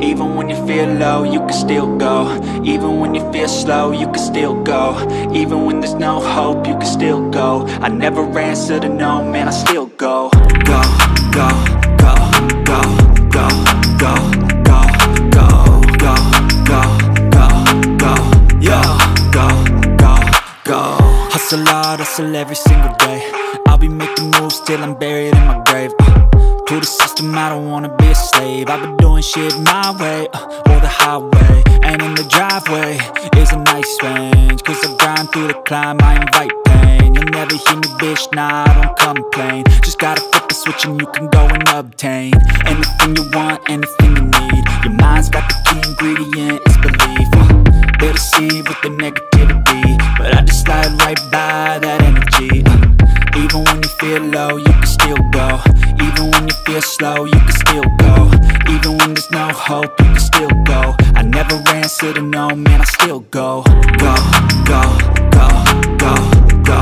Even when you feel low, you can still go. Even when you feel slow, you can still go. Even when there's no hope, you can still go. I never answer to no, man, I still go. Go, go, go, go, go, go, go, go, go, go, go, go, yo, go, go, go. Hustle hard, hustle every single day. I'll be making moves till I'm buried in my grave. To the system, I don't wanna be a slave. I've been doing shit my way, or the highway. And in the driveway is a nice range. Cause I grind through the climb, I invite pain. You'll never hear me, bitch, nah, I don't complain. Just gotta flip the switch and you can go and obtain anything you want, anything you need. Your mind's got the key ingredient, it's belief. They'll deceive with the negativity, but I just slide right by that energy. Even when you feel low, you can still go. Even when you feel slow, you can still go. Even when there's no hope, you can still go. I never answer to no, man, I still go. Go, go, go, go, go,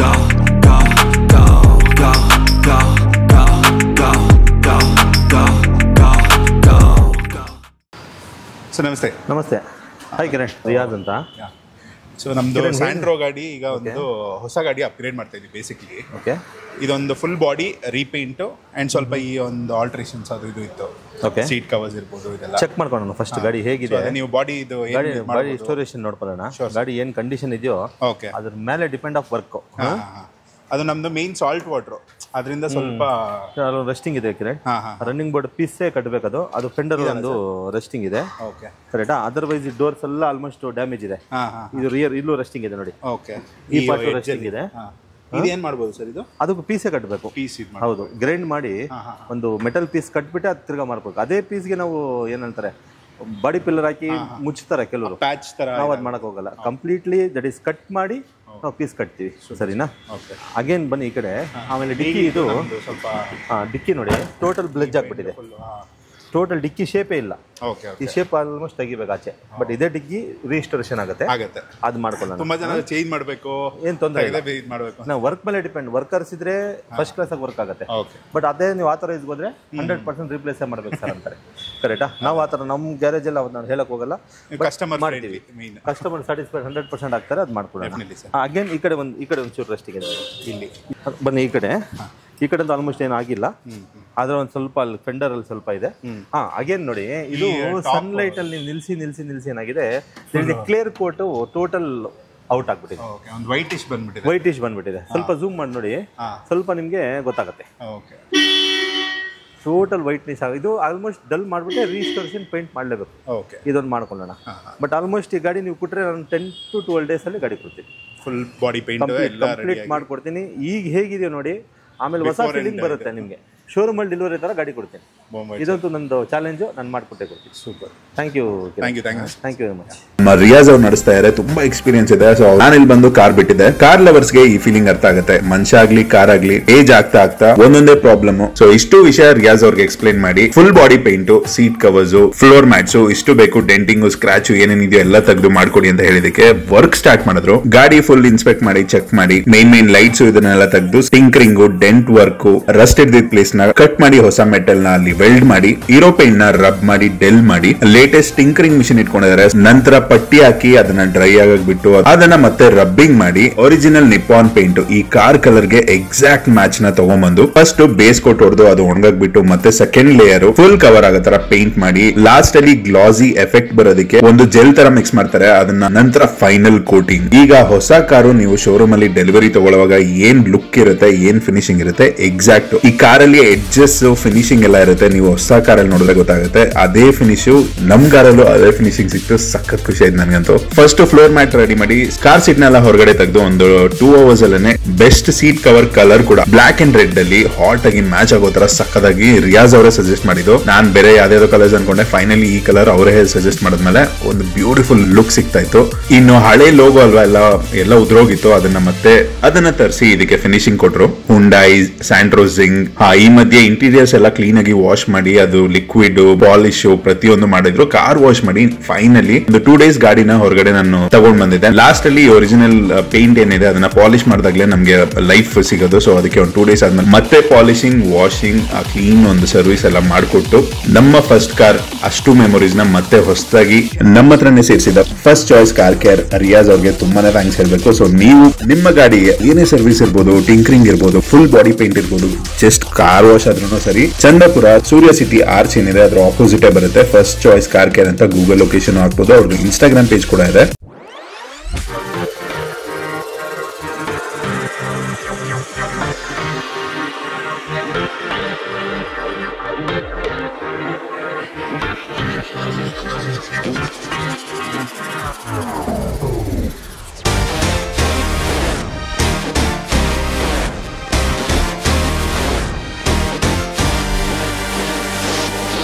go, go, go, go, go, go, go, go, go, go, go, go. So namaste. ನಮಸ್ತೆ. Hi Kiran, Riyaz ಅಂತ. So ನಮ್ಮದು ಸ್ಯಾಂಡ್ರೋ ಗಾಡಿ ಈಗ ಒಂದು ಹೊಸ ಗಾಡಿ upgrade ಮಾಡ್ತಾ ಇದ್ವಿ ಬೇಸಿಕ್ಲಿ. ಓಕೆ. ಇದೊಂದು ಫುಲ್ ಬಾಡಿ ರೀಪೇಂಟು ಆ್ಯಂಡ್ ಸ್ವಲ್ಪ ಈ ಒಂದು ಆಲ್ಟ್ರೇಷನ್ಸ್ ಅದು ಇದು ಇತ್ತು. ಓಕೆ. ಸೀಟ್ ಕವರ್ಸ್ ಇರ್ಬೋದು ಇದೆಲ್ಲ ಚೆಕ್ ಮಾಡ್ಕೊಂಡು ಫಸ್ಟ್ ಗಾಡಿ ಹೇಗಿದೆ. ನೀವು ಬಾಡಿ ಇದು ಗಾಡಿ ಸ್ಟೋರೇಷನ್ ನೋಡ್ಕೊಳ್ಳೋಣ. ಗಾಡಿ ಏನು ಕಂಡೀಷನ್ ಇದೆಯೋ ಓಕೆ ಅದ್ರ ಮೇಲೆ ಡಿಪೆಂಡ್ ಆಫ್ ವರ್ಕ್. ಅದು ನಮ್ದು ಮೇನ್ ಸಾಲ್ಟ್ ವಾಟ್ರು, ಅದರಿಂದ ಸ್ವಲ್ಪ ರೆಸ್ಟಿಂಗ್ ಇದೆ ಕಿರಣ್. ರನ್ನಿಂಗ್ ಬೋರ್ಡ್ ಪೀಸೇ ಕಟ್ಟಬೇಕದು. ಅದು ಫೆಂಡರ್ ಒಂದು ರೆಸ್ಟಿಂಗ್ ಇದೆ. ಓಕೆ, ಕರೆಕ್ಟಾ? ಅದರ್ವೈಸ್ ಈ ಡೋರ್ಸ್ ಎಲ್ಲ ಆಲ್ಮೋಸ್ಟ್ ಡ್ಯಾಮೇಜ್ ಇದೆ. ಇದು ರಿಯರ್ ಇಲ್ಲೂ ರೆಸ್ಟಿಂಗ್ ಇದೆ ನೋಡಿ. ಓಕೆ, ಈ ಪಾರ್ಟ್ ರೆಸ್ಟಿಂಗ್ ಇದೆ. ಇದೇನ್ ಮಾಡ್ಬೋದು ಸರ್ ಇದು? ಅದಕ್ಕೆ ಪೀಸೇ ಕಟ್ಟಬೇಕು. ಪೀಸ್ ಹೌದು, ಗ್ರೈಂಡ್ ಮಾಡಿ ಒಂದು ಮೆಟಲ್ ಪೀಸ್ ಕಟ್ಬಿಟ್ಟು ಅದು ತಿರ್ಗಾ ಮಾಡ್ಬೇಕು. ಅದೇ ಪೀಸ್ಗೆ ನಾವು ಏನಂತಾರೆ ಬಾಡಿ ಪಿಲ್ಲರ್ ಹಾಕಿ ಮುಚ್ತಾರೆ ಕೆಲವರು, ಪ್ಯಾಚ್ ತರ. ನಾವು ಅದು ಮಾಡಕ್ ಹೋಗಲ್ಲ. ಕಂಪ್ಲೀಟ್ಲಿ ದಟ್ ಈಸ್ ಕಟ್ ಮಾಡಿ ನಾವು ಪೀಸ್ ಕಟ್ತೀವಿ. ಸರಿನಾ? ಅಗೇನ್ ಬನ್ನಿ ಈ ಕಡೆ. ಆಮೇಲೆ ಡಿಕ್ಕಿ, ಇದು ಸ್ವಲ್ಪ ಡಿಕ್ಕಿ ನೋಡಿ ಟೋಟಲ್ ಬ್ಲೆಜ್ ಆಗ್ಬಿಟ್ಟಿದೆ. ಟೋಟಲ್ ಡಿಕ್ಕಿ ಶೇಪೇ ಇಲ್ಲ. ಈ ಶೇಪ್ ಆಲ್ಮೋಸ್ಟ್ ತೆಗಿಬೇಕು ಆಚೆ. ಬಟ್ ಇದೇ ಡಿಕ್ಕಿ ರಿಸ್ಟೋರೇಷನ್ ಆಗುತ್ತೆ. ಅದು ಮಾಡ್ಕೊಳ್ಳೋಣ. ತುಂಬಾ ಜನ ಚೇಂಜ್ ಮಾಡಬೇಕು, ಏನ್ ತೊಂದರೆ ಇಲ್ಲ. ನಾವು ವರ್ಕ್ ಮೇಲೆ ಡಿಪೆಂಡ್. ವರ್ಕರ್ಸ್ ಇದ್ರೆ ಫಸ್ಟ್ ಕ್ಲಾಸ್ ಆಗಿ ವರ್ಕ್ ಆಗುತ್ತೆ. ಬಟ್ ಅದೇ ನೀವು ಆಥರೈಸ್ ಹೋದ್ರೆ 100% ರಿಪ್ಲೇಸ್ ಮಾಡ್ಬೇಕು ಸರ್ ಅಂತಾರೆ. ಕರೆಕ್ಟಾ? ನಾವು ಆತರ ನಮ್ಮ ಗ್ಯಾರೇಜ್ ಎಲ್ಲ ನಾವು ಹೇಳಕ್ ಹೋಗಲ್ಲ, ಮಾಡ್ತೀವಿ. ಕಸ್ಟಮರ್ ಸ್ಯಾಟಿಸ್ಫೈಡ್ 100% ಆಗ್ತಾರೆ, ಅದು ಮಾಡ್ಕೊಳ್ಳೋಣ. ಅಗೇನ್ ಈ ಕಡೆ ಒಂದು ಚೂರು ರೆಸ್ಟ್ ಇದೆ. ಇಲ್ಲಿ ಬನ್ನಿ ಈ ಕಡೆ. ಈ ಕಡೆ ಆಲ್ಮೋಸ್ಟ್ ಏನು ಆಗಿಲ್ಲ, ಆದ್ರೆ ಒಂದು ಸ್ವಲ್ಪ ಅಲ್ಲಿ ಫೆಂಡರ್ ಅಲ್ಲಿ ಸ್ವಲ್ಪ ಇದೆ. ಅಗೇನ್ ನೋಡಿ, ಇದು ಸನ್ಲೈಟ್ ಅಲ್ಲಿ ನಿಲ್ಸಿ ಏನಾಗಿದೆ, ಕ್ಲಿಯರ್ ಕೋಟ್ ಟೋಟಲ್ ಔಟ್ ಆಗ್ಬಿಟ್ಟಿದೆ. ವೈಟಿಶ್ ಬಂದ್ಬಿಟ್ಟಿದೆ. ಸ್ವಲ್ಪ ಝೂಮ್ ಮಾಡಿ ನೋಡಿ, ಸ್ವಲ್ಪ ನಿಮ್ಗೆ ಗೊತ್ತಾಗುತ್ತೆ. ಟೋಟಲ್ ವೈಟ್ನೆಸ್ ಇದು ಆಲ್ಮೋಸ್ಟ್ ಡಲ್ ಮಾಡ್ಬಿಟ್ಟೆ ರೀಸ್ಟೋರೇಷನ್ ಪೇಂಟ್ ಮಾಡಲೇಬೇಕು. ಇದೊಂದು ಮಾಡ್ಕೊಳ್ಳೋಣ. ಬಟ್ ಆಲ್ಮೋಸ್ಟ್ ಈ ಗಾಡಿ ನೀವು ಕೊಟ್ಟರೆ ನಾನು 10 to 12 days ಅಲ್ಲಿ ಗಾಡಿ ಕೊಡ್ತೀನಿ. ಫುಲ್ ಬಾಡಿ ಪೇಂಟ್ ಕಂಪ್ಲೀಟ್ ಮಾಡ್ಕೊಡ್ತೀನಿ. ಈಗ ಹೇಗಿದೆಯೋ ನೋಡಿ, ಆಮೇಲೆ ಹೊಸ ಫೀಲಿಂಗ್ ಬರುತ್ತೆ ನಿಮಗೆ. ಶೋರೂಮ್ ಅಲ್ಲಿ ಡೆಲಿವರಿ ತರ ಗಾಡಿ ಕೊಡ್ತೀನಿ. ಇದಂತೂ ನಂದು ಚಾಲೆಂಜ್, ನಾನು ಮಾಡ್ಕೊಟ್ಟೆ ಕೊಡ್ತೀನಿ. Super, thank you very much. Riyaz ಅವ್ರು ನಡೆಸ್ತಾ ಇದ್ದಾರೆ, ತುಂಬಾ ಎಕ್ಸ್ಪೀರಿಯನ್ಸ್ ಇದೆ. ಸೊ ನಾನು ಇಲ್ಲಿ ಬಂದು ಕಾರ್ ಬಿಟ್ಟಿದ್ದೆ. ಕಾರ್ ಲವರ್ಸ್ ಗೆ ಈ ಫೀಲಿಂಗ್ ಅರ್ಥ ಆಗುತ್ತೆ. ಮನುಷ್ಯ ಆಗ್ಲಿ ಕಾರ್ ಆಗ್ಲಿ ಏಜ್ ಆಗ್ತಾ ಒಂದೊಂದೇ ಪ್ರಾಬ್ಲಮ್. ಸೊ ಇಷ್ಟು ವಿಷಯ ರಿಯಾಜ್ ಅವ್ರಿಗೆ ಎಕ್ಸ್ಪ್ಲೈನ್ ಮಾಡಿ, full body paint, seat covers, floor mats, ಇಷ್ಟು ಬೇಕು, ಡೆಂಟಿಂಗ್, ಸ್ಕ್ರಾಚ್ ಏನೇನಿದೆಯೋ ಎಲ್ಲ ತೆಗೆದು ಮಾಡ್ಕೊಡಿ ಅಂತ ಹೇಳಿದಕ್ಕೆ ವರ್ಕ್ ಸ್ಟಾರ್ಟ್ ಮಾಡಿದ್ರು. ಗಾಡಿ ಫುಲ್ ಇನ್ಸ್ಪೆಕ್ಟ್ ಮಾಡಿ, ಚೆಕ್ ಮಾಡಿ, ಮೇನ್ ಲೈಟ್ಸ್ ಇದನ್ನೆಲ್ಲ ತೆಗೆದು ಸ್ಟಿಂಕರಿಂಗ್, ಡೆಂಟ್ ವರ್ಕ್, ರಸ್ಟ್ ಇದ್ದಿದ್ ಪ್ಲೇಸ್ ನ ಕಟ್ ಮಾಡಿ, ಹೊಸ ಮೆಟಲ್ ನ ಅಲ್ಲಿ ವೆಲ್ಡ್ ಮಾಡಿ, ಇರೋ ಪೇಂಟ್ ನ ರಬ್ ಮಾಡಿ, ಡೆಲ್ ಮಾಡಿ, ಲೇಟೆಸ್ಟ್ ಟಿಂಕರಿಂಗ್ ಮಿಷಿನ್ ಇಟ್ಕೊಂಡಿದ್ದಾರೆ. ನಂತರ ಪಟ್ಟಿ ಹಾಕಿ ಅದನ್ನ ಡ್ರೈ ಆಗಕ್ ಬಿಟ್ಟು ಅದನ್ನ ಮತ್ತೆ ರಬ್ಬಿಂಗ್ ಮಾಡಿ, ಒರಿಜಿನಲ್ ನಿಪಾನ್ ಪೇಂಟ್ ಈ ಕಾರ್ ಕಲರ್ ಗೆ ಎಕ್ಸಾಕ್ಟ್ ಮ್ಯಾಚ್ ನ ತಗೊಂಡ್ಬಂದು ಫಸ್ಟ್ ಬೇಸ್ ಕೋಟ್ ಹೊಡೆದು ಅದು ಒಣಗಕ್ ಬಿಟ್ಟು ಮತ್ತೆ ಸೆಕೆಂಡ್ ಲೇಯರ್ ಫುಲ್ ಕವರ್ ಆಗೋ ತರ ಪೇಂಟ್ ಮಾಡಿ, ಲಾಸ್ಟ್ ಅಲ್ಲಿ ಗ್ಲಾಸಿ ಎಫೆಕ್ಟ್ ಬರೋದಕ್ಕೆ ಒಂದು ಜೆಲ್ ತರ ಮಿಕ್ಸ್ ಮಾಡ್ತಾರೆ. ಅದನ್ನ ನಂತರ ಫೈನಲ್ ಕೋಟಿಂಗ್. ಈಗ ಹೊಸ ಕಾರು ನೀವು ಶೋರೂಮ್ ಅಲ್ಲಿ ಡೆಲಿವರಿ ತಗೊಳ್ಳುವಾಗ ಏನ್ ಲುಕ್ ಇರುತ್ತೆ, ಏನ್ ಫಿನಿಶಿಂಗ್ ಇರುತ್ತೆ, ಎಕ್ಸಾಕ್ಟ್ ಈ ಕಾರಲ್ಲಿ ಎಡ್ಜಸ್ ಫಿನಿಶಿಂಗ್ ಎಲ್ಲ ಇರುತ್ತೆ. ನೀವು ಹೊಸ ಕಾರಲ್ಲಿ ನೋಡಿದ್ರೆ ಗೊತ್ತಾಗುತ್ತೆ. ಅದೇ ಫಿನಿಶ್ ನಮ್ ಕಾರಲ್ಲೂ ಅದೇ ಫಿನಿಶಿಂಗ್ ಸಿಕ್ತು. ಸಖತ್ ಖುಷಿ ಆಯ್ತು ನನಗಂತೂ. ಫಸ್ಟ್ ಫ್ಲೋರ್ ಮ್ಯಾಟ್ ರೆಡಿ ಮಾಡಿ, ಕಾರ್ ಸೀಟ್ ನೆಲ್ಲ ಹೊರಗಡೆ ತೆಗೆದು ಒಂದು 2 hours ಅಲ್ಲೇ ಬೆಸ್ಟ್ ಸೀಟ್ ಕವರ್ ಕಲರ್ ಕೂಡ ಬ್ಲಾಕ್ ಅಂಡ್ ರೆಡ್ ಅಲ್ಲಿ ಹಾಟ್ ಆಗಿ ಮ್ಯಾಚ್ ಆಗೋ ತರ ಸಕ್ಕದಾಗಿ ರಿಯಾಜ್ ಅವರೇ ಸಜೆಸ್ಟ್ ಮಾಡಿದ್ದು. ನಾನ್ ಬೇರೆ ಯಾವ್ದಾವ್ದೋ ಕಲರ್ಸ್ ಅನ್ಕೊಂಡೆ, ಫೈನಲಿ ಈ ಕಲರ್ ಅವರೇ ಸಜೆಸ್ಟ್ ಮಾಡಿದ್ಮೇಲೆ ಒಂದು ಬ್ಯೂಟಿಫುಲ್ ಲುಕ್ ಸಿಗ್ತಾ ಇತ್ತು. ಇನ್ನು ಹಳೆ ಲೋಗೋ ಅಲ್ವಾ, ಎಲ್ಲ ಉದ್ರೋಗಿತ್ತು. ಅದನ್ನ ತರಿಸಿ ಇದಕ್ಕೆ ಫಿನಿಶಿಂಗ್ ಕೊಟ್ರು. Hyundai, Santro, Xing. ಈ ಮಧ್ಯೆ ಇಂಟೀರಿಯರ್ಸ್ ಎಲ್ಲ ಕ್ಲೀನ್ ಆಗಿ ವಾಶ್ ವಾಶ್ ಮಾಡಿ ಅದು ಲಿಕ್ವಿಡ್ ಪಾಲಿಶ್ ಪ್ರತಿಯೊಂದು ಮಾಡಿದ್ರು. ಕಾರ್ ವಾಶ್ ಮಾಡಿ ಫೈನಲಿ ಒಂದು 2 days ಗಾಡಿನ ಹೊರಗಡೆ ನಾನು ತಗೊಂಡ್ ಬಂದಿದ್ದೆ. ಲಾಸ್ಟ್ ಅಲ್ಲಿ ಒರಿಜಿನಲ್ ಪೇಂಟ್ ಏನಿದೆ ಅದನ್ನ ಪಾಲಿಶ್ ಮಾಡಿದಾಗ್ಲೇ ನಮ್ಗೆ ಲೈಫ್ ಸಿಗೋದು. ಸೊ ಅದಕ್ಕೆ ಒಂದು 2 days ಆದ್ಮೇಲೆ ಮತ್ತೆ ಪಾಲಿಶಿಂಗ್, ವಾಷಿಂಗ್, ಕ್ಲೀನ್ ಒಂದು ಸರ್ವಿಸ್ ಎಲ್ಲ ಮಾಡಿಕೊಟ್ಟು ನಮ್ಮ ಫಸ್ಟ್ ಕಾರ್ ಅಷ್ಟು ಮೆಮೊರೀಸ್ ನ ಮತ್ತೆ ಹೊಸದಾಗಿ ನಮ್ಮ ಹತ್ರನೇ ಸೇರಿಸಿದ first choice car care Riyaz ಅವ್ರಿಗೆ ತುಂಬಾನೇ ಥ್ಯಾಂಕ್ಸ್ ಹೇಳ್ಬೇಕು. ಸೊ ನೀವು ನಿಮ್ಮ ಗಾಡಿಗೆ ಏನೇ ಸರ್ವಿಸ್ ಇರ್ಬೋದು, ಟಿಂಕರಿಂಗ್ ಇರ್ಬೋದು, ಫುಲ್ ಬಾಡಿ ಪೇಂಟ್ ಇರ್ಬೋದು, ಜಸ್ಟ್ ಕಾರ್ ವಾಶ್ ಆದ್ರೂ ಸರಿ, ಚಂದ್ರಪುರ ಸೂರ್ಯ ಸಿಟಿ ಆರ್ಚ್ ಏನಿದೆ ಅದ್ರ ಆಪೋಸಿಟ್ ಬರುತ್ತೆ. ಫಸ್ಟ್ ಚಾಯ್ಸ್ ಕಾರ್ ಕೇರ್ ಅಂತ ಗೂಗಲ್ ಲೊಕೇಶನ್ ಹಾಕ್ಬೋದು. ಅವ್ರಿಗೆ ಇನ್ಸ್ಟಾಗ್ರಾಮ್ ಪೇಜ್ ಕೂಡ ಇದೆ.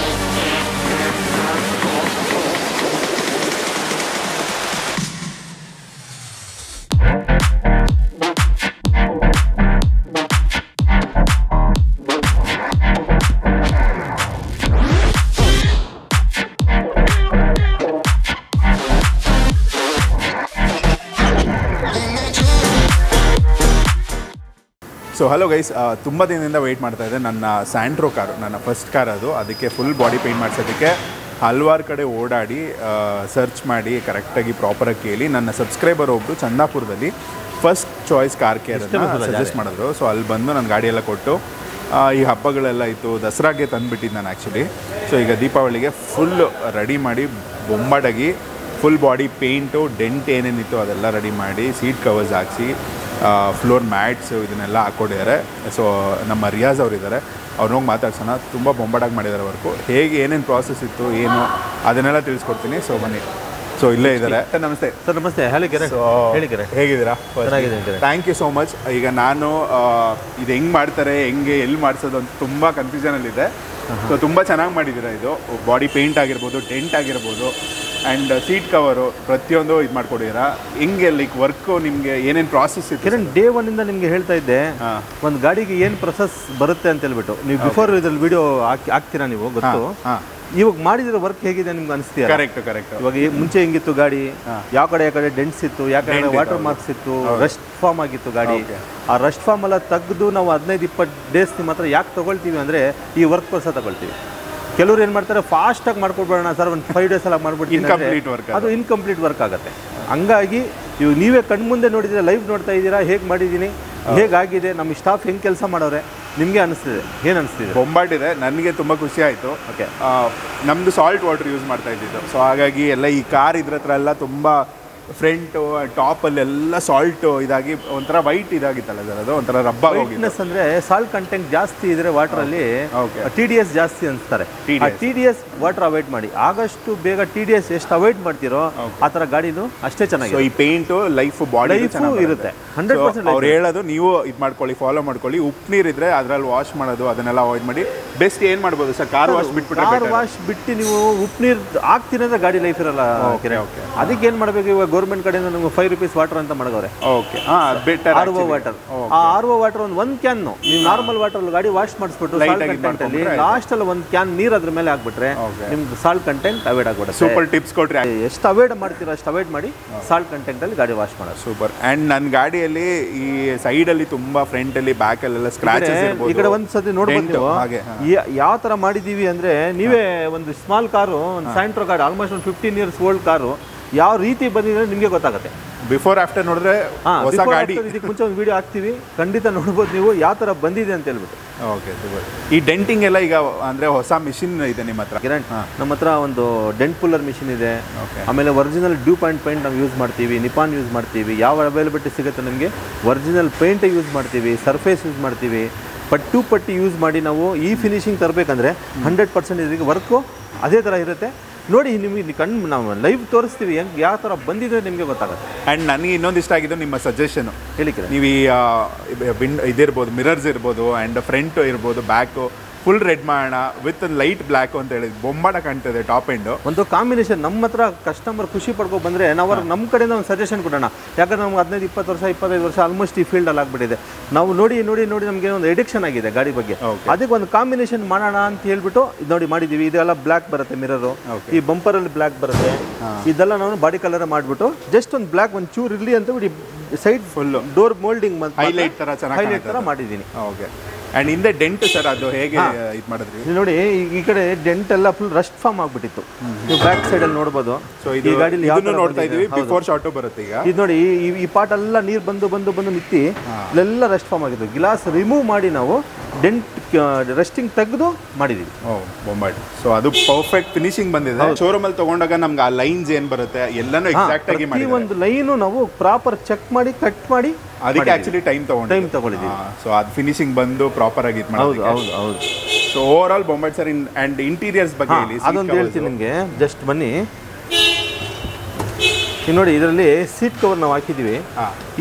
ಸೊ ಹಲೋ ಗೈಸ್, ತುಂಬ ದಿನದಿಂದ ವೆಯ್ಟ್ ಮಾಡ್ತಾ ಇದ್ದೆ. ನನ್ನ ಸ್ಯಾಂಟ್ರೋ ಕಾರು, ನನ್ನ ಫಸ್ಟ್ ಕಾರ್ ಅದು. ಅದಕ್ಕೆ ಫುಲ್ ಬಾಡಿ ಪೇಂಟ್ ಮಾಡಿಸೋದಕ್ಕೆ ಹಲವಾರು ಕಡೆ ಓಡಾಡಿ ಸರ್ಚ್ ಮಾಡಿ ಕರೆಕ್ಟಾಗಿ ಪ್ರಾಪರಾಗಿ ಕೇಳಿ ನನ್ನ ಸಬ್ಸ್ಕ್ರೈಬರ್ ಒಬ್ಬರು ಚಂದಾಪುರದಲ್ಲಿ first choice car care suggest ಮಾಡಿದ್ರು. ಸೊ ಅಲ್ಲಿ ಬಂದು ನನ್ನ ಗಾಡಿ ಎಲ್ಲ ಕೊಟ್ಟು ಈ ಹಬ್ಬಗಳೆಲ್ಲ ಇತ್ತು, ದಸರಾಗೆ ತಂದುಬಿಟ್ಟಿದ್ದು ನಾನು ಆ್ಯಕ್ಚುಲಿ. ಸೊ ಈಗ ದೀಪಾವಳಿಗೆ ಫುಲ್ ರೆಡಿ ಮಾಡಿ ಬೊಂಬಾಟಾಗಿ ಫುಲ್ ಬಾಡಿ ಪೇಂಟು, ಡೆಂಟ್ ಏನೇನಿತ್ತು ಅದೆಲ್ಲ ರೆಡಿ ಮಾಡಿ, ಸೀಟ್ ಕವರ್ಸ್ ಹಾಕಿಸಿ, ಫ್ಲೋರ್ ಮ್ಯಾಟ್ಸು ಇದನ್ನೆಲ್ಲ ಹಾಕ್ಕೊಂಡಿದ್ದಾರೆ. ಸೊ ನಮ್ಮ ರಿಯಾಜ್ ಅವರಿದ್ದಾರೆ, ಅವ್ರನ್ನ ಹೋಗಿ ಮಾತಾಡ್ಸೋಣ. ತುಂಬ ಬೊಂಬಾಟಾಗಿ ಮಾಡಿದ್ದಾರೆ ವರ್ಕು. ಹೇಗೆ ಏನೇನು ಪ್ರಾಸೆಸ್ ಇತ್ತು ಏನು ಅದನ್ನೆಲ್ಲ ತಿಳಿಸ್ಕೊಡ್ತೀನಿ. ಸೊ ಬನ್ನಿ. ಸೊ ಇಲ್ಲೇ ಇದ್ದಾರೆ. ನಮಸ್ತೆ ಸರ್. ನಮಸ್ತೆ. ಹೇಳಿಕೆರೆ. ಹೇಗಿದ್ದೀರಾ? ಚೆನ್ನಾಗಿದೆ. Thank you so much. ಈಗ ನಾನು ಇದು ಹೆಂಗೆ ಮಾಡ್ತಾರೆ, ಹೆಂಗೆ ಎಲ್ಲಿ ಮಾಡಿಸೋದು ಅಂತ ತುಂಬ ಕನ್ಫ್ಯೂಷನಲ್ಲಿದೆ. ಸೊ ತುಂಬ ಚೆನ್ನಾಗಿ ಮಾಡಿದ್ದೀರಾ. ಇದು ಬಾಡಿ ಪೇಂಟ್ ಆಗಿರ್ಬೋದು, ಡೆಂಟ್ ಆಗಿರ್ಬೋದು, ಆ್ಯಂಡ್ ಸೀಟ್ ಕವರು ಪ್ರತಿಯೊಂದು ಇದು ಮಾಡ್ಕೊಡಿದ್ದೀರಾ. ಹೆಂಗೆ ಲೈಕ್ ವರ್ಕು ನಿಮಗೆ ಏನೇನು ಪ್ರಾಸೆಸ್ ಇತ್ತು? ಕಿರಣ್, ಡೇ ಒನ್ನಿಂದ ನಿಮಗೆ ಹೇಳ್ತಾ ಇದ್ದೆ ಒಂದು ಗಾಡಿಗೆ ಏನು ಪ್ರೊಸೆಸ್ ಬರುತ್ತೆ ಅಂತ ಹೇಳ್ಬಿಟ್ಟು. ನೀವು ಬಿಫೋರ್ ಇದ್ರಲ್ಲಿ ವಿಡಿಯೋ ಹಾಕ್ತೀರಾ ನೀವು, ಗೊತ್ತು. ಇವಾಗ ಮಾಡಿದಿರೋ ವರ್ಕ್ ಹೇಗಿದೆ ನಿಮ್ಗೆ ಅನಿಸ್ತೀರಾ? ಕರೆಕ್ಟ್. ಇವಾಗ ಮುಂಚೆ ಹೆಂಗಿತ್ತು ಗಾಡಿ, ಯಾವ ಕಡೆ ಡೆಂಟ್ಸ್ ಇತ್ತು, ಯಾವ ಕಡೆ ವಾಟರ್ ಮಾರ್ಕ್ಸ್ ಇತ್ತು, ರಸ್ಟ್ ಫಾರ್ಮ್ ಆಗಿತ್ತು ಗಾಡಿ. ಆ ರಸ್ಟ್ ಫಾರ್ಮ್ ಎಲ್ಲ ತೆಗೆದು ನಾವು 15-20 ಡೇಸ್ ಮಾತ್ರ ಯಾಕೆ ತಗೊಳ್ತೀವಿ ಅಂದರೆ ಈ ವರ್ಕ್ ಪ್ರೋಸೆಸ್ ತಗೊಳ್ತೀವಿ. ಕೆಲವ್ರು ಏನು ಮಾಡ್ತಾರೆ, ಫಾಸ್ಟಾಗಿ ಮಾಡ್ಕೊಡ್ಬೇಡ ಸರ್, ಒಂದು 5 days ಎಲ್ಲ ಮಾಡ್ಬಿಡ್ತೀನಿ, ಅದು ಇನ್ಕಂಪ್ಲೀಟ್ ವರ್ಕ್ ಆಗುತ್ತೆ. ಹಂಗಾಗಿ ಇವು ನೀವೇ ಕಣ್ಮುಂದೆ ನೋಡಿದ್ದೀರಾ, ಲೈವ್ ನೋಡ್ತಾ ಇದ್ದೀರಾ ಹೇಗೆ ಮಾಡಿದ್ದೀನಿ, ಹೇಗಾಗಿದೆ, ನಮ್ಮ ಸ್ಟಾಫ್ ಹೆಂಗೆ ಕೆಲಸ ಮಾಡೋರೆ, ನಿಮಗೆ ಅನಿಸ್ತಿದೆ, ಏನು ಅನಿಸ್ತಿದೆ? ಬೊಂಬಾಟಿದೆ. ನನಗೆ ತುಂಬ ಖುಷಿ ಆಯಿತು. ಓಕೆ, ನಮ್ಮದು ಸಾಲ್ಟ್ ವಾಟರ್ ಯೂಸ್ ಮಾಡ್ತಾ ಇದ್ದಿದ್ದು. ಸೊ ಹಾಗಾಗಿ ಎಲ್ಲ ಈ ಕಾರ್ ಇದ್ರ ಹತ್ರ ಎಲ್ಲ ತುಂಬ ಫ್ರಂಟು ಟಾಪಲ್ಲೆಲ್ಲ ಸಾಲ್ಟು ಇದಾಗಿ ಒಂಥರ ವೈಟ್ ಇದಾಗಿತ್ತಲ್ಲ ಸರ್, ಅದು ಒಂಥರ ರಬ್ಬಾಗಿ ಹೋಗಿತ್ತು. ಅಂದರೆ ಸಾಲ್ಟ್ ಕಂಟೆಂಟ್ ಜಾಸ್ತಿ ಇದ್ರೆ ವಾಟರಲ್ಲಿ TDS ಜಾಸ್ತಿ ಅನಿಸ್ತಾರೆ. TDS ವಾಟರ್ ಅವಾಯ್ಡ್ ಮಾಡಿ. ಆದಷ್ಟು ಬೇಗ TDS ಎಷ್ಟು ಅವಾಯ್ಡ್ ಮಾಡ್ತೀರೋ ಆ ಥರ ಗಾಡಿನೂ ಅಷ್ಟೇ ಚೆನ್ನಾಗಿ. ಈ ಪೇಂಟು ಲೈಫ್ ಬಾಡಿ ಇರುತ್ತೆ 100%. ಅವ್ರು ಹೇಳೋದು ನೀವು ಇದು ಮಾಡ್ಕೊಳ್ಳಿ, ಫಾಲೋ ಮಾಡ್ಕೊಳ್ಳಿ. ಉಪ್ಪು ನೀರಿದ್ರೆ ಅದರಲ್ಲಿ ವಾಶ್ ಮಾಡೋದು ಅದನ್ನೆಲ್ಲ ಅವಾಯ್ಡ್ ಮಾಡಿ. ಬೆಸ್ಟ್ ಏನು ಮಾಡ್ಬೋದು ಸರ್, ಕಾರ್ ವಾಶ್ ಬಿಟ್ಬಿಟ್ಟು, ಕಾರ್ ವಾಶ್ ಬಿಟ್ಟು ನೀವು ಉಪ್ಪು ನೀರು ಹಾಕ್ತೀನಿ ಅಂದರೆ ಗಾಡಿ ಲೈಫ್ ಇರಲ್ಲ. ಅದಕ್ಕೆ ಏನು ಮಾಡಬೇಕು, ಇವಾಗ ಗೌರ್ಮೆಂಟ್ ಕಡೆಯಿಂದ ನಮ್ಗೆ ₹5 ವಾಟರ್ ಅಂತ ಮಾಡಗವ್ರೆ. Okay, RO water. ಆ RO ವಾಟರ್ ಒಂದು ಕ್ಯಾನ್ ನೀವು ನಾರ್ಮಲ್ ವಾಟರ್ ಗಾಡಿ ವಾಶ್ ಮಾಡಿಸ್ಬಿಟ್ಟು ಸಾಲ್ಟ್ ಕಂಟೆಂಟ್ ಅಲ್ಲಿ ಲಾಸ್ಟ್ ಅಲ್ಲಿ ಒಂದು ಕ್ಯಾನ್ ನೀರು ಅದ್ರ ಮೇಲೆ ಹಾಕ್ಬಿಟ್ರೆ ನಿಮ್ದು ಸಾಲ್ಟ್ ಕಂಟೆಂಟ್ ಅವಾಯ್ಡ್ ಆಗ್ಬಿಡುತ್ತೆ. ಸೂಪರ್ ಟಿಪ್ಸ್ ಕೊಟ್ರಿ. ಎಷ್ಟು ಅವಾಯ್ಡ್ ಮಾಡ್ತೀರಾ ಅಷ್ಟು ಅವಾಯ್ಡ್ ಮಾಡಿ ಸಾಲ್ಟ್ ಕಂಟೆಂಟ್ ಅಲ್ಲಿ ಗಾಡಿ ವಾಶ್ ಮಾಡೋದು. ಸೂಪರ್. ಅಂಡ್ ನನ್ನ ಗಾಡಿಯಲ್ಲಿ ಈ ಸೈಡ್ ಅಲ್ಲಿ ತುಂಬಾ ಫ್ರಂಟ್ ಅಲ್ಲಿ ಬ್ಯಾಕ್ ಅಲ್ಲೆಲ್ಲ ಸ್ಕ್ರಾಚಸ್ ಇರಬಹುದು. ಈ ಕಡೆ ಒಂದ್ಸತಿ ನೋಡ್ಬೋದು ಯಾವ ತರ ಮಾಡಿದೀವಿ ಅಂದ್ರೆ, ನೀವೇ ಒಂದು ಸ್ಮಾಲ್ ಕಾರು, ಒಂದು ಸ್ಯಾಂಟ್ರೋ ಗಾಡಿ ಆಲ್ಮೋಸ್ಟ್ ಒಂದು 15 years ಓಲ್ಡ್ ಕಾರು ಯಾವ ರೀತಿ ಬಂದಿದೆ ನಿಮಗೆ ಗೊತ್ತಾಗುತ್ತೆ. ಬಿಫೋರ್ ಆಫ್ಟರ್ ನೋಡಿದ್ರೆ ಹೊಸ ಗಾಡಿ. ಇದಕ್ಕೆ ಮುಂಚೆ ಒಂದು ವಿಡಿಯೋ ಹಾಕ್ತೀವಿ, ಖಂಡಿತ ನೋಡ್ಬೋದು ನೀವು ಯಾವ ಥರ ಬಂದಿದೆ ಅಂತ ಹೇಳ್ಬಿಟ್ಟು. ಓಕೆ, ಈ ಡೆಂಟಿಂಗ್ ಎಲ್ಲ ಈಗ ಅಂದರೆ ಹೊಸ ಮಿಷಿನ್ ಇದೆ ನಿಮ್ಮ ಹತ್ರ? ನಮ್ಮ ಹತ್ರ ಒಂದು ಡೆಂಟ್ ಪುಲ್ಲರ್ ಮಿಷಿನ್ ಇದೆ. ಆಮೇಲೆ ಒರಿಜಿನಲ್ ಡ್ಯೂ ಪಾಯಿಂಟ್ ಪೇಂಟ್ ನಾವು ಯೂಸ್ ಮಾಡ್ತೀವಿ, ನಿಪಾನ್ ಯೂಸ್ ಮಾಡ್ತೀವಿ. ಯಾವ ಅವೈಲಬಿಲಿಟಿ ಸಿಗುತ್ತೆ ನಮಗೆ ಒರಿಜಿನಲ್ ಪೇಂಟ್ ಯೂಸ್ ಮಾಡ್ತೀವಿ, ಸರ್ಫೇಸ್ ಯೂಸ್ ಮಾಡ್ತೀವಿ. ಪಟ್ಟಿ ಯೂಸ್ ಮಾಡಿ ನಾವು ಈ ಫಿನಿಶಿಂಗ್ ತರಬೇಕಂದ್ರೆ 100% ಇದಕ್ಕೆ ವರ್ಕು ಅದೇ ಥರ ಇರುತ್ತೆ. ನೋಡಿ, ನಿಮಗೆ ಕಣ್ಣು ನಾವು ಲೈವ್ ತೋರಿಸ್ತೀವಿ ಹೆಂಗೆ ಯಾವ ಥರ ಬಂದಿದೆ ನಿಮಗೆ ಗೊತ್ತಾಗುತ್ತೆ. ಆ್ಯಂಡ್ ನನಗೆ ಇನ್ನೊಂದು ಇಷ್ಟ ಆಗಿದ್ದು ನಿಮ್ಮ ಸಜೆಷನು. ಹೇಳಿದ್ರೆ ನೀವು ಈ ಇದಿರ್ಬೋದು, ಮಿರರ್ಸ್ ಇರ್ಬೋದು, ಆ್ಯಂಡ್ ಫ್ರಂಟು ಇರ್ಬೋದು, ಬ್ಯಾಕು ಫುಲ್ ರೆಡ್ ಮಾಡೋಣ ವಿತ್ ಲೈಟ್ ಬ್ಲ್ಯಾಕ್ ಅಂತ ಹೇಳಿ ಬೊಂಬಾಟ ಕಾಣ್ತದೆ ಟಾಪ್ ಎಂಡು. ಒಂದು ಕಾಂಬಿನೇಷನ್ ನಮ್ಮ ಹತ್ರ ಕಸ್ಟಮರ್ ಖುಷಿ ಪಡ್ಕೊ ಬಂದರೆ ನಾವು ನಮ್ಮ ಕಡೆಯಿಂದ ಒಂದು ಸಜೆಷನ್ ಕೊಡೋಣ. ಯಾಕಂದ್ರೆ ನಮ್ಗೆ 15-20 ವರ್ಷ 25 ವರ್ಷ ಆಲ್ಮೋಸ್ಟ್ ಈ ಫೀಲ್ಡಲ್ಲಿ ಆಗ್ಬಿಟ್ಟಿದೆ. ನಾವು ನೋಡಿ ನಮಗೆ ಒಂದು ಎಡಿಕ್ಷನ್ ಆಗಿದೆ ಗಾಡಿ ಬಗ್ಗೆ. ಅದಕ್ಕೆ ಒಂದು ಕಾಂಬಿನೇಷನ್ ಮಾಡೋಣ ಅಂತ ಹೇಳ್ಬಿಟ್ಟು ಇದು ನೋಡಿ ಮಾಡಿದ್ದೀವಿ. ಇದೆಲ್ಲ ಬ್ಲ್ಯಾಕ್ ಬರುತ್ತೆ ಮಿರರು, ಈ ಬಂಪರಲ್ಲಿ ಬ್ಲ್ಯಾಕ್ ಬರುತ್ತೆ. ಇದೆಲ್ಲ ನಾವು ಬಾಡಿ ಕಲರ್ ಮಾಡಿಬಿಟ್ಟು ಜಸ್ಟ್ ಒಂದು ಬ್ಲ್ಯಾಕ್ ಒಂದು ಚೂರು ಇರಲಿ ಅಂತ ಬಿಡಿ side full door moulding highlight ತರ ಮಾಡಿದ್ದೀನಿ. ಓಕೆ. ಅಂಡ್ ಹಿಂದೆ ಡೆಂಟ್ ಸರ್ ಅದು ಹೇಗೆ ಇದು ಮಾಡಿದ್ರಿ ನೋಡಿ ಈ ಕಡೆ ಡೆಂಟ್ ಎಲ್ಲ ಫುಲ್ ರಸ್ಟ್ ಫಾರ್ಮ್ ಆಗ್ಬಿಟ್ಟಿತ್ತು. ನೀವು ಬ್ಯಾಕ್ ಸೈಡ್ ಅಲ್ಲಿ ನೋಡಬಹುದು. ಸೊ ಈ ಗಾಡಿಲಿ ಇದನ್ನು ನೋಡ್ತಾ ಇದೀವಿ, ಬಿಫೋರ್ ಶಾಟ್ ಬರುತ್ತೆ ಈಗ. ಇದು ನೋಡಿ ಈ ಪಾರ್ಟ್ ಎಲ್ಲ ನೀರು ಬಂದು ನಿಂತಿ ಇಲ್ಲೆಲ್ಲ ರಸ್ಟ್ ಫಾರ್ಮ್ ಆಗಿತ್ತು. ಗ್ಲಾಸ್ ರಿಮೂವ್ ಮಾಡಿ ನಾವು ಡೆಂಟ್ ರೆಸ್ಟಿಂಗ್ ತೆಗೆದು ಮಾಡಿದೀವಿ. ಬೊಂಬಾಟ್. ಸೊ ಅದು ಪರ್ಫೆಕ್ಟ್ ಫಿನಿಶಿಂಗ್ ಬಂದಿದೆ. ಶೋರೂಮ್ ಅಲ್ಲಿ ತಗೊಂಡಾಗ ನಮ್ಗೆ ಆ ಲೈನ್ಸ್ ಏನ್ ಬರುತ್ತೆ ಎಲ್ಲಾನು ಎಕ್ಸಾಕ್ಟ್ ಆಗಿ ಮಾಡಿ ಒಂದು ಲೈನು ನಾವು ಪ್ರಾಪರ್ ಚೆಕ್ ಮಾಡಿ ಕಟ್ ಮಾಡಿ ಅದಕ್ಕೆ ಆಕ್ಚುಲಿ ಟೈಮ್ ತಗೊಂಡಿದ್ದೀವಿ. ಸೊ ಅದು ಫಿನಿಶಿಂಗ್ ಬಂದು ಪ್ರಾಪರ್ ಆಗಿ ಹೌದು. ಸೊ ಓವರ್ ಆಲ್ ಬೊಂಬಾಟ್ ಸರ್ ಅಂಡ್ ಇಂಟೀರಿಯರ್ಸ್ ಬಗ್ಗೆ ಅದೊಂದು ಹೇಳ್ತೀನಿ ನಿಮಗೆ. ಜಸ್ಟ್ ಬನ್ನಿ ನೋಡಿ, ಇದರಲ್ಲಿ ಸೀಟ್ ಕವರ್ ನಾವು ಹಾಕಿದೀವಿ.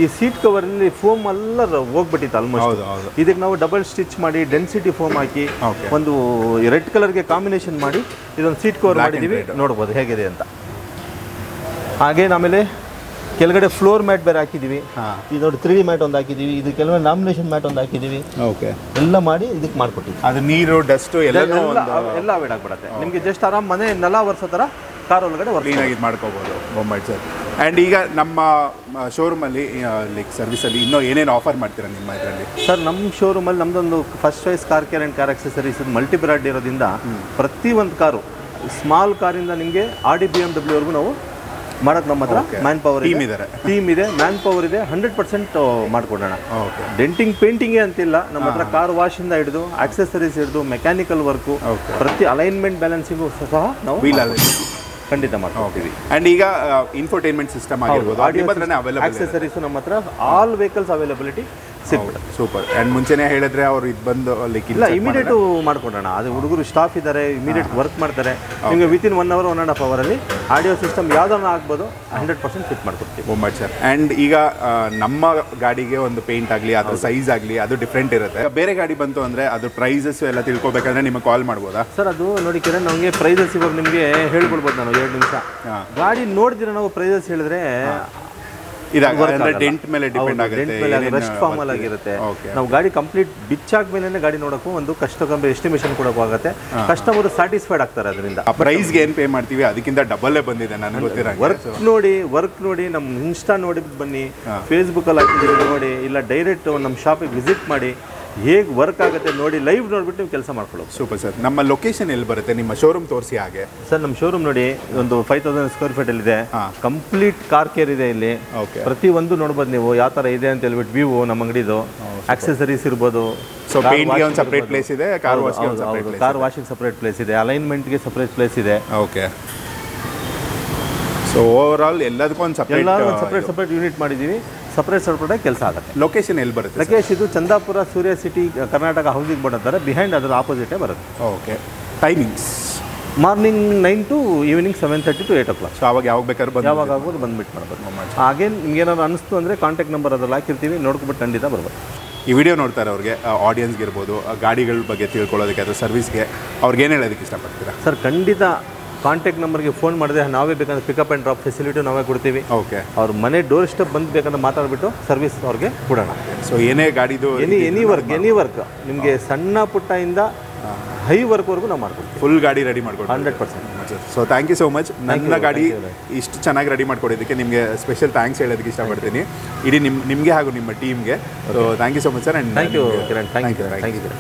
ಈ ಸೀಟ್ ಕವರ್ ಅಲ್ಲಿ ಫೋಮ್ ಎಲ್ಲ ಹೋಗ್ಬಿಟ್ಟಿತ್ತು ಆಲ್ಮೋಸ್ಟ್. ಇದಕ್ಕೆ ನಾವು ಡಬಲ್ ಸ್ಟಿಚ್ ಮಾಡಿ ಡೆನ್ಸಿಟಿ ಫೋಮ್ ಹಾಕಿ ಒಂದು ರೆಡ್ ಕಲರ್ಗೆ ಕಾಂಬಿನೇಷನ್ ಮಾಡಿ ಇದೊಂದು ಸೀಟ್ ಕವರ್ ಮಾಡಿದೀವಿ. ನೋಡ್ಬೋದು ಹೇಗಿದೆ ಅಂತ. ಹಾಗೆ ಆಮೇಲೆ ಕೆಳಗಡೆ ಫ್ಲೋರ್ ಮ್ಯಾಟ್ ಬೇರೆ ಹಾಕಿದೀವಿ. ಇದು ನೋಡಿ 3D ಮ್ಯಾಟ್ ಒಂದು ಹಾಕಿದೀವಿ. ಇದು ಕೆಲವೊಂದು ನಾಮಿನೇಷನ್ ಮ್ಯಾಟ್ ಒಂದು ಹಾಕಿದೀವಿ. ಎಲ್ಲ ಮಾಡಿ ಇದಕ್ಕೆ ಮಾಡ್ಕೊಟ್ಟಿದ್ವಿ. ಅದು ನೀರು ಡಸ್ಟ್ ಎಲ್ಲ ಅವಾಯ್ಡ್ ಆಗ್ಬಿಡುತ್ತೆ ನಿಮಗೆ. ಜಸ್ಟ್ ಆರಾಮ್ ಮನೆ ನೆಲ ವರ್ಷ ಥರ ಕಾರ್ ಒಳಗಡೆ ಕ್ಲೀನ್ ಆಗಿ ಮಾಡ್ಕೋಬಹುದು ಬೊಂಬಾಟ್ ಸರ್. ಆ್ಯಂಡ್ ಈಗ ನಮ್ಮ ಶೋರೂಮಲ್ಲಿ ಲೈಕ್ ಸರ್ವಿಸಲ್ಲಿ ಇನ್ನೂ ಏನೇನು ಆಫರ್ ಮಾಡ್ತೀರಾ ನಿಮ್ಮ ಇದರಲ್ಲಿ ಸರ್? ನಮ್ಮ ಶೋರೂಮಲ್ಲಿ ನಮ್ಮದೊಂದು first choice car care and car accessories multi brand ಇರೋದ್ರಿಂದ ಪ್ರತಿಯೊಂದು ಕಾರು ಸ್ಮಾಲ್ ಕಾರಿಂದ ನಿಮಗೆ ಆಡಿ BMW ನಾವು ಮಾಡೋದು ನಮ್ಮ ಹತ್ರ ಮ್ಯಾನ್ ಪವರ್ ಟೀಮ್ ಇದೆ, ಮ್ಯಾನ್ ಪವರ್ ಇದೆ. 100% ಮಾಡ್ಕೊಡೋಣ. ಡೆಂಟಿಂಗ್ ಪೇಂಟಿಂಗೇ ಅಂತಿಲ್ಲ ನಮ್ಮ ಹತ್ರ. ಕಾರ್ ವಾಶಿಂದ ಹಿಡಿದು ಆಕ್ಸೆಸರೀಸ್ ಹಿಡಿದು ಮೆಕ್ಯಾನಿಕಲ್ ವರ್ಕು ಪ್ರತಿ ಅಲೈನ್ಮೆಂಟ್ ಬ್ಯಾಲೆನ್ಸಿಂಗು ಸಹ ನಾವು ಖಂಡಿತ ಮಾಡ್ತೀವಿ. ಅಂಡ್ ಈಗ ಇನ್ಫೋಟೈನ್ಮೆಂಟ್ ಸಿಸ್ಟಮ್ ಆಗಿರ್ಬೋದು, ಆಕ್ಸೆಸರೀಸ್ ನಮ್ಮ ಹತ್ರ ಆಲ್ ವೆಹಿಕಲ್ಸ್ ಅವೈಲಬಿಲಿಟಿ ಸಿಗ್ಬಿಡುತ್ತೆ. ಸೂಪರ್. ಅಂಡ್ ಮುಂಚೆನೇ ಹೇಳಿದ್ರೆ ಅವ್ರು ಇದು ಬಂದು ಇಲ್ಲ ಇಮಿಡಿಯೇಟ್ ಮಾಡ್ಕೊಡೋಣ. ಅದು ಹುಡುಗರು ಸ್ಟಾಫ್ ಇದ್ದಾರೆ, ಇಮಿಡಿಯೇಟ್ ವರ್ಕ್ ಮಾಡ್ತಾರೆ. ನಿಮಗೆ ವಿತಿನ್ 1 hour 1.5 hour ಅಲ್ಲಿ ಆಡಿಯೋ ಸಿಸ್ಟಮ್ ಯಾವ್ದನ್ನ ಆಗ್ಬೋದು 100% ಫಿಟ್ ಮಾಡ್ಕೊಡ್ತೀವಿ. ಬೊಂಬಾಟ್ ಸರ್. ಅಂಡ್ ಈಗ ನಮ್ಮ ಗಾಡಿಗೆ ಒಂದು ಪೇಂಟ್ ಆಗಲಿ ಅದ್ರ ಸೈಜ್ ಆಗಲಿ ಅದು ಡಿಫ್ರೆಂಟ್ ಇರುತ್ತೆ. ಬೇರೆ ಗಾಡಿ ಬಂತು ಅಂದ್ರೆ ಅದು ಪ್ರೈಸಸ್ ಎಲ್ಲ ತಿಳ್ಕೊಬೇಕಂದ್ರೆ ನಿಮಗೆ ಕಾಲ್ ಮಾಡ್ಬೋದಾ ಸರ್? ಅದು ನೋಡಿ ಕಿರಣ್, ನಮಗೆ ಪ್ರೈಸಸ್ ಇವಾಗ ನಿಮಗೆ ಹೇಳ್ಕೊಡ್ಬೋದು ನಾನು 2 ನಿಮಿಷ. ಗಾಡಿ ನೋಡಿದ್ರೆ ನಾವು ಪ್ರೈಸಸ್ ಹೇಳಿದ್ರೆ ಡೆಂಟ್ ಮೇಲೆ ಡಿಪೆಂಡ್ ಆಗುತ್ತೆ, ರೆಸ್ಟ್ ಫಾರ್ಮ್ ಅಲ್ಲಿ ಆಗಿರುತ್ತೆ. ನಾವು ಗಾಡಿ ಕಂಪ್ಲೀಟ್ ಬಿಚ್ಚಾದ ಮೇಲೆ ಗಾಡಿ ನೋಡಕ್ಕೂ ಒಂದು ಕಸ್ಟಮರ್ ಎಸ್ಟಿಮೇಷನ್ ಕೊಡಕ್ಕೂ ಆಗುತ್ತೆ. ಕಸ್ಟಮರ್ ಸ್ಯಾಟಿಸ್ಫೈಡ್ ಆಗ್ತಾರೆ ಅದರಿಂದ. ಪ್ರೈಸ್ಗೆ ಏನು ಪೇ ಮಾಡ್ತೀವಿ ಅದಕ್ಕಿಂತ ಡಬಲ್ ಬಂದಿದೆ ನನಗೆ ಗೊತ್ತಿರೋ. ವರ್ಕ್ ನೋಡಿ ನಮ್ಮ ಇನ್ಸ್ಟಾ ನೋಡಿ ಬನ್ನಿ, ಫೇಸ್ಬುಕ್ ಅಲ್ಲಿ ಹಾಕಿದ್ದೀವಿ ನೋಡಿ, ಇಲ್ಲ ಡೈರೆಕ್ಟ್ ನಮ್ಮ ಶಾಪಿಗೆ ವಿಸಿಟ್ ಮಾಡಿ ಹೇಗೆ ವರ್ಕ್ ಆಗುತ್ತೆ ನೋಡಿ, ಲೈವ್ ನೋಡ್ಬಿಟ್ಟು ನೀವು ಕೆಲಸ ಮಾಡ್ಕೊಳ್ಳೋದು. Super sir. ನಮ್ಮ ಲೊಕೇಶನ್ ಎಲ್ಲಿ ಬರುತ್ತೆ? ನಿಮ್ಮ ಶೋರೂಮ್ ತೋರಿಸಿ. ಹಾಗೆ ಸರ್ ನಮ್ಮ ಶೋರೂಮ್ ನೋಡಿ ಒಂದು 5000 ಸ್ಕ್ವೇರ್ ಫೀಟ್ ಅಲ್ಲಿ ಇದೆ. ಕಂಪ್ಲೀಟ್ ಕಾರ್ ಕೇರ್ ಇದೆ ಇಲ್ಲಿ. ಪ್ರತಿ ಒಂದು ನೋಡ್ಬೋದು ನೀವು ಯಾವ ಥರ ಇದೆ ಅಂತ ಹೇಳ್ಬಿಟ್ಟು ವ್ಯೂ ನಮ್ಮ ಅಂಗಡಿದು. ಆಕ್ಸೆಸರೀಸ್ ಇರ್ಬೋದು. ಸೊ ಪೇಂಟ್ಗೆ ಒಂದು ಸಪ್ರೇಟ್ ಪ್ಲೇಸ್ ಇದೆ, ಕಾರ್ ವಾಶಿಂಗ್ ಸಪ್ರೇಟ್ ಪ್ಲೇಸ್ ಇದೆ, ಅಲೈನ್ಮೆಂಟ್ಗೆ ಸಪ್ರೇಟ್ ಪ್ಲೇಸ್ ಇದೆ. ಓಕೆ. ಸೊ ಓವರ್ ಆಲ್ ಎಲ್ಲದಕ್ಕೂ ಒಂದು ಸಪ್ರೇಟ್ ಯೂನಿಟ್ ಮಾಡಿದ್ದೀವಿ. ಸಪ್ರೇಟ್ ಕೆಲಸ ಆಗುತ್ತೆ. ಲೊಕೇಶನ್ ಎಲ್ಲಿ ಬರುತ್ತೆ? ಲೊಕೇಶನ್ ಇದು ಚಂದಾಪುರ ಸೂರ್ಯ ಸಿಟಿ ಕರ್ನಾಟಕ ಹೌಸಿಂಗ್ ಬೋರ್ಡ್ ಅಂತಾರೆ. ಬಿಹೈಂಡ್ ಅದರ ಆಪೋಸಿಟೇ ಬರುತ್ತೆ. Okay. Timings morning 9 to evening 7:30 to 8 o'clock. So ಅವಾಗ ಯಾವಾಗ ಬೇಕಾದ್ರೂ ಯಾವಾಗ ಆಗ್ಬೋದು ಬಂದುಬಿಟ್ಟು ಮಾಡ್ಬೋದು. ಹಾಗೆ ನಿಮ್ಗೆ ಏನಾದ್ರು ಅನಿಸ್ತು ಅಂದರೆ ಕಾಂಟ್ಯಾಕ್ಟ್ ನಂಬರ್ ಅದ್ರಲ್ಲಿ ಹಾಕಿರ್ತೀವಿ, ನೋಡ್ಕೊಬಿಟ್ಟು ಖಂಡಿತ ಬರ್ಬೋದು. ಈ ವಿಡಿಯೋ ನೋಡ್ತಾರೆ ಅವ್ರಿಗೆ, ಆಡಿಯನ್ಸ್ಗೆ ಇರ್ಬೋದು, ಗಾಡಿಗಳ ಬಗ್ಗೆ ತಿಳ್ಕೊಳ್ಳೋದಕ್ಕೆ ಅಥವಾ ಸರ್ವಿಸ್ಗೆ ಅವ್ರಿಗೆ ಏನು ಹೇಳೋದಕ್ಕೆ ಇಷ್ಟಪಡ್ತೀರಾ ಸರ್? ಖಂಡಿತ ಕಾಂಟ್ಯಾಕ್ಟ್ ನಂಬರ್ಗೆ ಫೋನ್ ಮಾಡಿದ್ರೆ ನಾವೇ ಬೇಕಂದ್ರೆ ಪಿಕಪ್ ಆ್ಯಂಡ್ ಡ್ರಾಪ್ ಫೆಸಿಲಿಟಿ ನಾವೇ ಕೊಡ್ತೀವಿ. ಓಕೆ. ಅವ್ರ ಮನೆ ಡೋರ್ ಸ್ಟೆಪ್ ಬಂದು ಬೇಕಂದ್ರೆ ಮಾತಾಡ್ಬಿಟ್ಟು ಸರ್ವಿಸ್ ಅವ್ರಿಗೆ ಕೊಡೋಣ. ಸೊ ಏನೇ ಗಾಡಿದು ಎನಿ ವರ್ಕ್ ನಿಮಗೆ ಸಣ್ಣ ಪುಟ್ಟದಿಂದ ಹೈ ವರ್ಕ್ವರೆಗೂ ನಾವು ಮಾಡ್ಕೊಡ್ತೀವಿ. ಫುಲ್ ಗಾಡಿ ರೆಡಿ ಮಾಡ್ಕೊಡ್ತೀವಿ 100%. So thank you so much. ನನ್ನ ಗಾಡಿ ಇಷ್ಟು ಚೆನ್ನಾಗಿ ರೆಡಿ ಮಾಡ್ಕೊಡೋದಕ್ಕೆ ನಿಮಗೆ ಸ್ಪೆಷಲ್ ಥ್ಯಾಂಕ್ಸ್ ಹೇಳೋದಕ್ಕೆ ಇಷ್ಟಪಡ್ತೀನಿ, ಇಡೀ ನಿಮಗೆ ಹಾಗೂ ನಿಮ್ಮ ಟೀಮ್ಗೆ. So thank you so much sir. And thank you Kiran. Thank you.